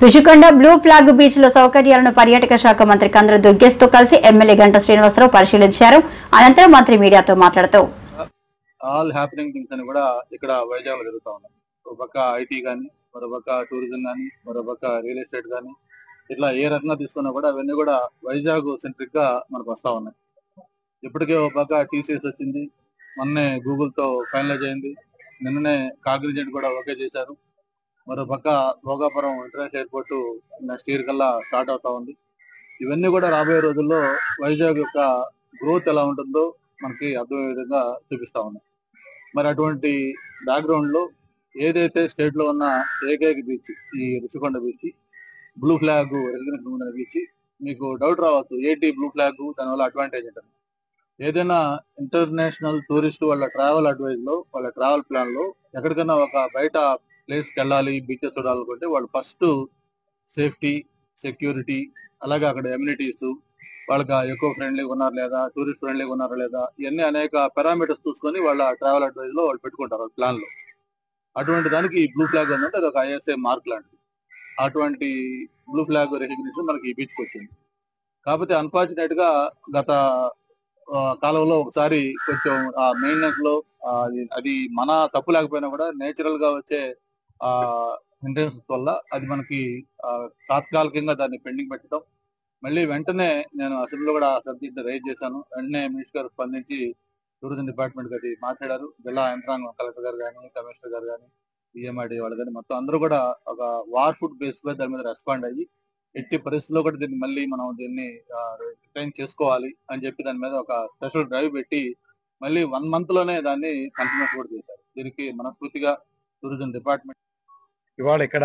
Rushikonda blue flag beach లో సౌకర్యాలను పర్యాటక శాఖ మంత్రి కందుల దుర్గేష్ తో కలిసి ఎమ్మెల్యే గంట శ్రీనివాసరావు పరిశీలించారు. అనంతరం మంత్రి మీడియాతో మాట్లాడుతూ ఆల్ హ్యాపెనింగ్ థింగ్స్ అని కూడా ఇక్కడ వైజాగ్ లో జరుగుతా ఉన్నాయి. ఒక పక్క ఐటీ కానీ, మరో పక్క టూరిజం కానీ, మరో పక్క రియల్ ఎస్టేట్ కానీ, ఇట్లా ఏ రకంగా తీసుకున్నా కూడా అవన్నీ కూడా వైజాగ్ సెంట్రిక్ గా మనకు వస్తా ఉన్నాయి. ఇప్పటికే ఒక పక్క టీసీఎస్ వచ్చింది, మొన్నే గూగుల్ తో ఫైనలైజ్ అయింది, నిన్ననే కాగ్నిజెంట్ కూడా ఓకే చేశారు. మరో పక్క Bhogapuram international airport next year కల్లా స్టార్ట్ అవుతా ఉంది. ఇవన్నీ కూడా రాబోయే రోజుల్లో వైజాగ్ యొక్క గ్రోత్ ఎలా ఉంటుందో మనకి అర్థమయ్యే విధంగా చూపిస్తా ఉన్నాయి. మరి అటువంటి బ్యాక్గ్రౌండ్ లో ఏదైతే స్టేట్ లో ఉన్న ఏకైక బీచ్ ఈ Rushikonda beach, blue flag residential ఉన్న బీచ్, మీకు డౌట్ రావచ్చు ఏంటి బ్లూ ఫ్లాగ్ దానివల్ల అడ్వాంటేజ్ ఏంటని. ఏదైనా ఇంటర్నేషనల్ టూరిస్ట్ వాళ్ళ ట్రావెల్ అడ్వైజ్ లో, వాళ్ళ ట్రావెల్ ప్లాన్ లో ఎక్కడికైనా ఒక బయట ప్లేస్ కి వెళ్ళాలి, బీచెస్ చూడాలనుకుంటే వాళ్ళు ఫస్ట్ సేఫ్టీ, సెక్యూరిటీ, అలాగే అక్కడ ఎమ్యూనిటీస్, వాళ్ళకి ఎకో ఫ్రెండ్లీగా ఉన్నారా లేదా, టూరిస్ట్ ఫ్రెండ్లీగా ఉన్నారా లేదా, ఇవన్నీ అనేక పారామీటర్స్ చూసుకొని వాళ్ళ ట్రావెల్ అడ్వైజ్ లో వాళ్ళు పెట్టుకుంటారు ప్లాన్ లో. అటువంటి దానికి ఈ బ్లూ ఫ్లాగ్ ఉందంటే అది ఒక ఐఎస్ఐ మార్క్ లాంటిది. అటువంటి బ్లూ ఫ్లాగ్ రికగ్నిషన్ మనకి ఈ బీచ్ కి వచ్చింది. కాకపోతే అన్ఫార్చునేట్ గా గత కాలంలో ఒకసారి కొంచెం ఆ మెయింటెనెన్స్ లో అది మన తప్పు లేకపోయినా కూడా నేచురల్ గా వచ్చే ఆ మెయింటెనెన్స్ వల్ల అది మనకి తాత్కాలికంగా దాన్ని పెండింగ్ పెట్టడం. మళ్ళీ వెంటనే నేను అసెంబ్లీలో కూడా సబ్జెక్ట్ రైజ్ చేశాను. వెంటనే మినిస్టర్ గారు స్పందించి టూరిజం డిపార్ట్మెంట్ కి అది మాట్లాడారు. జిల్లా యంత్రాంగం, కలెక్టర్ గారు కానీ, కమిషనర్ గారు కానీ, ఈఎంఐడి వాళ్ళు కానీ మొత్తం అందరూ కూడా ఒక వార్ ఫుడ్ బేస్ పై దాని మీద రెస్పాండ్ అయ్యి ఎట్టి పరిస్థితుల్లో కూడా దీన్ని మళ్ళీ మనం దీన్ని రిటైన్ చేసుకోవాలి అని చెప్పి దాని మీద ఒక స్పెషల్ డ్రైవ్ పెట్టి మళ్ళీ 1 month లోనే దాన్ని కంటిన్యూస్ కూడా చేశారు. దీనికి మనస్ఫూర్తిగా టూరిజం డిపార్ట్మెంట్ ఇవాళ ఇక్కడ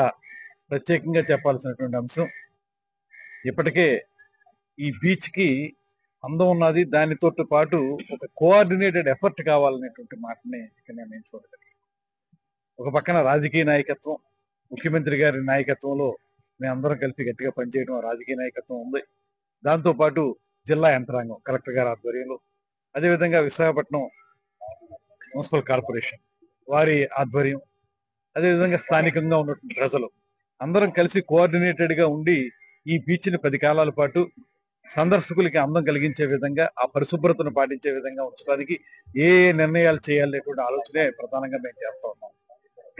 ప్రత్యేకంగా చెప్పాల్సినటువంటి అంశం, ఇప్పటికే ఈ బీచ్ కి అందం ఉన్నది, దానితో పాటు ఒక కోఆర్డినేటెడ్ ఎఫర్ట్ కావాలనేటువంటి మాటని ఇక్కడ నేను చూడగలను. ఒక పక్కన రాజకీయ నాయకత్వం, ముఖ్యమంత్రి గారి నాయకత్వంలో మేమందరం కలిసి గట్టిగా పనిచేయడం రాజకీయ నాయకత్వం ఉంది. దాంతో పాటు జిల్లా యంత్రాంగం, కలెక్టర్ గారి ఆధ్వర్యంలో, అదేవిధంగా విశాఖపట్నం మున్సిపల్ కార్పొరేషన్ వారి ఆధ్వర్యం, అదేవిధంగా స్థానికంగా ఉన్నటువంటి ప్రజలు అందరం కలిసి కోఆర్డినేటెడ్ గా ఉండి ఈ బీచ్ ని 10 కాలాల పాటు సందర్శకులకి అందం కలిగించే విధంగా, ఆ పరిశుభ్రతను పాటించే విధంగా ఉంచడానికి ఏ నిర్ణయాలు చేయాలనేటువంటి ఆలోచనే ప్రధానంగా మేము చేస్తా ఉన్నాం.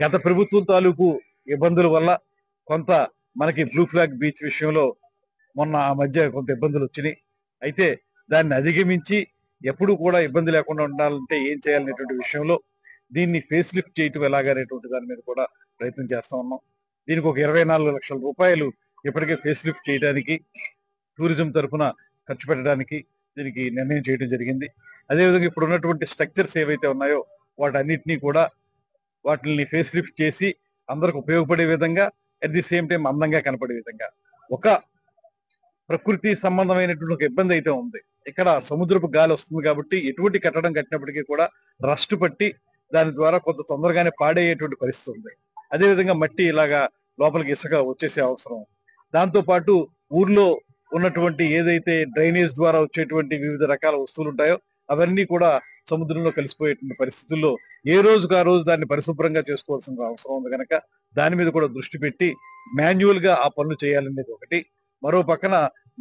గత ప్రభుత్వం తాలూకు ఇబ్బందుల వల్ల కొంత మనకి బ్లూ ఫ్లాగ్ బీచ్ విషయంలో మొన్న ఆ మధ్య కొంత ఇబ్బందులు వచ్చినాయి. అయితే దాన్ని అధిగమించి ఎప్పుడు కూడా ఇబ్బంది లేకుండా ఉండాలంటే ఏం చేయాలనేటువంటి విషయంలో దీన్ని ఫేస్ లిఫ్ట్ చేయటం ఎలాగనేటువంటి దాని మీద కూడా ప్రయత్నం చేస్తా ఉన్నాం. దీనికి ఒక 24 లక్షల రూపాయలు ఇప్పటికే ఫేస్ లిఫ్ట్ చేయడానికి టూరిజం తరఫున ఖర్చు పెట్టడానికి దీనికి నిర్ణయం చేయడం జరిగింది. అదేవిధంగా ఇప్పుడు ఉన్నటువంటి స్ట్రక్చర్స్ ఏవైతే ఉన్నాయో వాటన్నిటినీ కూడా వాటిని ఫేస్ లిఫ్ట్ చేసి అందరికి ఉపయోగపడే విధంగా, అట్ ది సేమ్ టైం అందంగా కనపడే విధంగా, ఒక ప్రకృతి సంబంధమైనటువంటి ఒక ఇబ్బంది అయితే ఉంది. ఇక్కడ సముద్రపు గాలి వస్తుంది కాబట్టి ఎటువంటి కట్టడం కట్టినప్పటికీ కూడా రస్ట్ పట్టి దాని ద్వారా కొంత తొందరగానే పాడేటువంటి పరిస్థితి ఉంది. అదేవిధంగా మట్టి ఇలాగా లోపలికి ఇసుక వచ్చేసే అవసరం. దాంతో పాటు ఊర్లో ఉన్నటువంటి ఏదైతే డ్రైనేజ్ ద్వారా వచ్చేటువంటి వివిధ రకాల వస్తువులు ఉంటాయో అవన్నీ కూడా సముద్రంలో కలిసిపోయేటువంటి పరిస్థితుల్లో ఏ రోజుకు ఆ రోజు దాన్ని పరిశుభ్రంగా చేసుకోవాల్సిన అవసరం ఉంది కనుక దాని మీద కూడా దృష్టి పెట్టి మాన్యువల్ గా ఆ పనులు చేయాలనేది ఒకటి. మరో పక్కన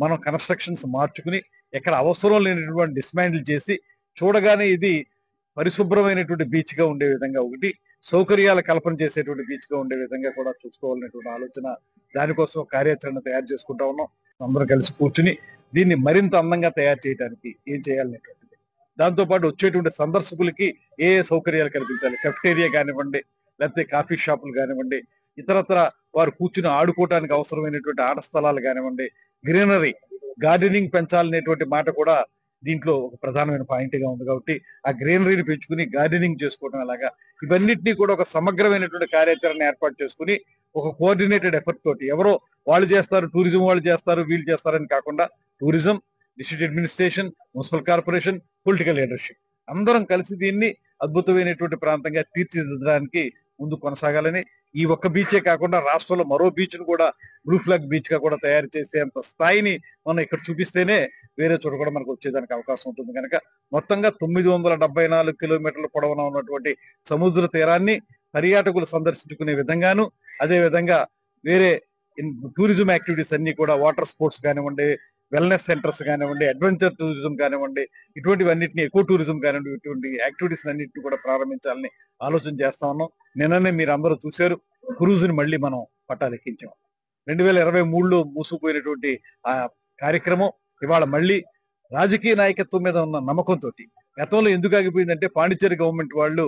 మనం కన్స్ట్రక్షన్స్ మార్చుకుని ఎక్కడ అవసరం లేనటువంటి డిస్మాండిల్ చేసి చూడగానే ఇది పరిశుభ్రమైనటువంటి బీచ్ గా ఉండే విధంగా ఒకటి, సౌకర్యాల కల్పన చేసేటువంటి బీచ్ గా ఉండే విధంగా కూడా చూసుకోవాలనేటువంటి ఆలోచన, దానికోసం కార్యాచరణ తయారు చేసుకుంటా ఉన్నాం. అందరూ కలిసి కూర్చుని దీన్ని మరింత అందంగా తయారు చేయడానికి ఏం చేయాలనేటువంటిది, దాంతో పాటు వచ్చేటువంటి సందర్శకులకి ఏ సౌకర్యాలు కల్పించాలి, కెఫ్టేరియా కానివ్వండి, లేకపోతే కాఫీ షాపులు కానివ్వండి, ఇతరత్ర వారు కూర్చుని ఆడుకోవడానికి అవసరమైనటువంటి ఆట స్థలాలు కానివ్వండి, గ్రీనరీ, గార్డెనింగ్ పెంచాలనేటువంటి మాట కూడా దీంట్లో ఒక ప్రధానమైన పాయింట్ గా ఉంది. కాబట్టి ఆ గ్రీనరీని పెంచుకుని గార్డెనింగ్ చేసుకోవడం అలాగా ఇవన్నిటినీ కూడా ఒక సమగ్రమైనటువంటి కార్యాచరణ ఏర్పాటు చేసుకుని ఒక కోఆర్డినేటెడ్ ఎఫర్ట్ తోటి, ఎవరో వాళ్ళు చేస్తారు, టూరిజం వాళ్ళు చేస్తారు, వీళ్ళు చేస్తారని కాకుండా tourism, district administration, municipal corporation, political leadership అందరం కలిసి దీన్ని అద్భుతమైనటువంటి ప్రాంతంగా తీర్చిదిద్దడానికి ముందు కొనసాగాలని, ఈ ఒక్క బీచే కాకుండా రాష్ట్రంలో మరో బీచ్ ను కూడా బ్లూ ఫ్లాగ్ బీచ్ గా కూడా తయారు చేసేంత స్థాయిని మనం ఇక్కడ చూపిస్తేనే వేరే చోట కూడా మనకు వచ్చేదానికి అవకాశం ఉంటుంది. కనుక మొత్తంగా 974 కిలోమీటర్ల పొడవున ఉన్నటువంటి సముద్ర తీరాన్ని పర్యాటకులు సందర్శించుకునే విధంగాను, అదే విధంగా వేరే టూరిజం యాక్టివిటీస్ అన్ని కూడా వాటర్ స్పోర్ట్స్ కానివ్వండి, వెల్నెస్ సెంటర్స్ కానివ్వండి, అడ్వెంచర్ టూరిజం కానివ్వండి, ఇటువంటివన్నిటిని ఎకో టూరిజం కానివ్వండి, ఇటువంటి యాక్టివిటీస్ అన్నింటినీ కూడా ప్రారంభించాలని ఆలోచన చేస్తా ఉన్నాం. నిన్ననే మీరు అందరూ చూశారు, క్రూజ్ ని మళ్ళీ మనం పట్టాలెక్కించాం. 2023లో మూసుకుపోయినటువంటి ఆ కార్యక్రమం ఇవాళ మళ్ళీ రాజకీయ నాయకత్వం మీద ఉన్న నమ్మకంతో, గతంలో ఎందుకు ఆగిపోయిందంటే పాండిచ్చేరి గవర్నమెంట్ వాళ్ళు